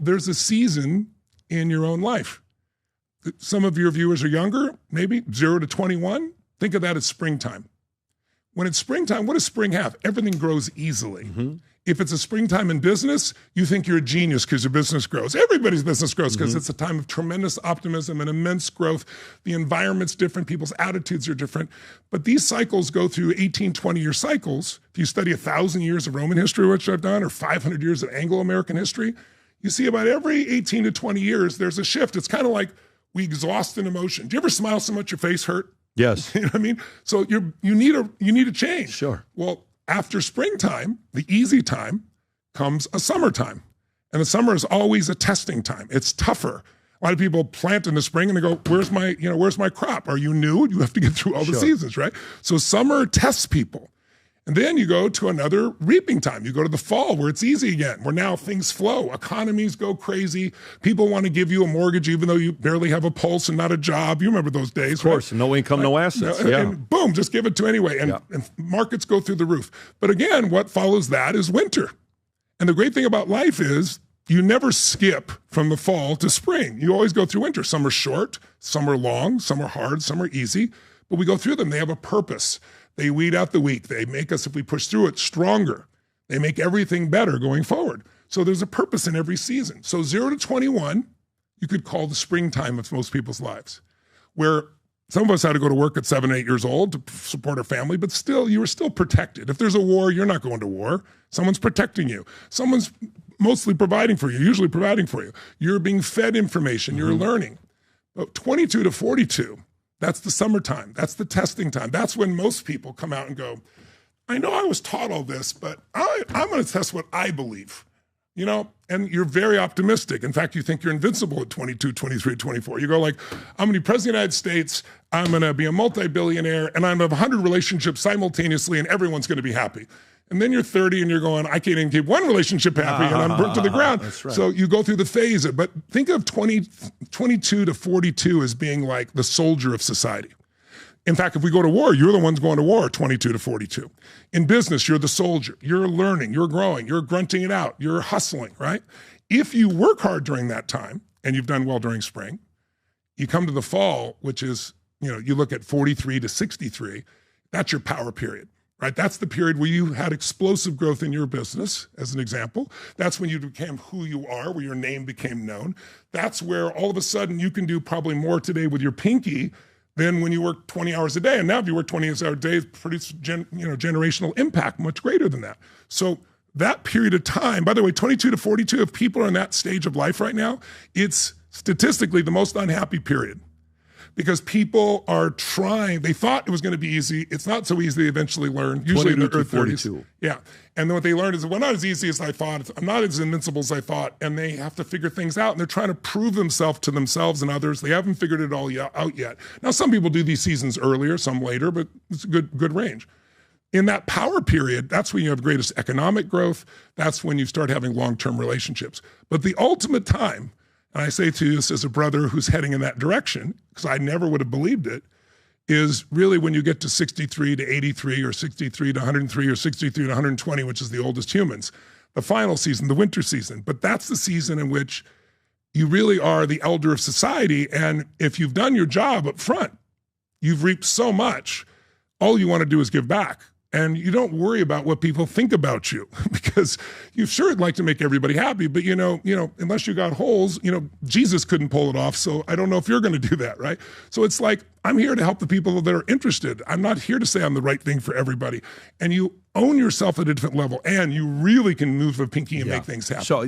there's a season in your own life. Some of your viewers are younger, maybe 0 to 21. Think of that as springtime. When it's springtime, what does spring have? Everything grows easily. Mm-hmm. If it's a springtime in business, you think you're a genius because your business grows. Everybody's business grows because it's a time of tremendous optimism and immense growth. The environment's different. People's attitudes are different. But these cycles go through 18, 20-year cycles. If you study 1,000 years of Roman history, which I've done, or 500 years of Anglo-American history, you see about every 18 to 20 years, there's a shift. It's kind of like we exhaust an emotion. Do you ever smile so much your face hurt? Yes. You know what I mean? So you need a change. Sure. Well, after springtime, the easy time, comes a summertime. And the summer is always a testing time. It's tougher. A lot of people plant in the spring and they go, where's my crop? Are you new? You have to get through all the seasons, right? So summer tests people. And then you go to another reaping time. You go to the fall where it's easy again, where now things flow. Economies go crazy. People want to give you a mortgage even though you barely have a pulse and not a job. You remember those days, right? Of course, no income, no assets. And boom, just give it to anyway. And markets go through the roof. But again, what follows that is winter. And the great thing about life is you never skip from the fall to spring. You always go through winter. Some are short, some are long, some are hard, some are easy. But we go through them. They have a purpose. They weed out the weak. They make us, if we push through it, stronger. They make everything better going forward. So there's a purpose in every season. So 0 to 21, you could call the springtime of most people's lives, where some of us had to go to work at 7, 8 years old to support our family, but still, you were still protected. If there's a war, you're not going to war. Someone's protecting you. Someone's mostly providing for you, usually providing for you. You're being fed information. You're learning. But 22 to 42, that's the summertime. That's the testing time. That's when most people come out and go, I know I was taught all this, but I'm going to test what I believe, and you're very optimistic. In fact, you think you're invincible at 22, 23, 24. You go like, I'm going to be president of the United States. I'm going to be a multi-billionaire, and I'm going to have 100 relationships simultaneously, and everyone's going to be happy. And then you're 30 and you're going, I can't even keep one relationship happy and I'm burnt to the ground. That's right. So you go through the phase. But think of 22 to 42 as being like the soldier of society. In fact, if we go to war, you're the ones going to war, 22 to 42. In business, you're the soldier. You're learning, you're growing, you're grunting it out, you're hustling, right? If you work hard during that time, and you've done well during spring, you come to the fall, which is, you look at 43 to 63, that's your power period. Right? That's the period where you had explosive growth in your business, as an example. That's when you became who you are, where your name became known. That's where all of a sudden you can do probably more today with your pinky than when you work 20 hours a day. And now if you work 20 hours a day, it produces generational impact much greater than that. So that period of time, by the way, 22 to 42, if people are in that stage of life right now, it's statistically the most unhappy period. Because people are trying, they thought it was going to be easy. It's not so easy, they eventually learn, usually in their early 30s. Yeah. And then what they learned is, well, not as easy as I thought. I'm not as invincible as I thought. And they have to figure things out. And they're trying to prove themselves to themselves and others. They haven't figured it all out yet. Now, some people do these seasons earlier, some later, but it's a good range. In that power period, that's when you have greatest economic growth. That's when you start having long-term relationships. But the ultimate time, and I say to you this as a brother who's heading in that direction, because I never would have believed it, is really when you get to 63 to 83 or 63 to 103 or 63 to 120, which is the oldest humans, the final season, the winter season. But that's the season in which you really are the elder of society. And if you've done your job up front, you've reaped so much, all you want to do is give back. And you don't worry about what people think about you because you sure would like to make everybody happy, but unless you got holes, Jesus couldn't pull it off. So I don't know if you're going to do that, right? So it's like, I'm here to help the people that are interested. I'm not here to say I'm the right thing for everybody. And you own yourself at a different level and you really can move a pinky and make things happen. So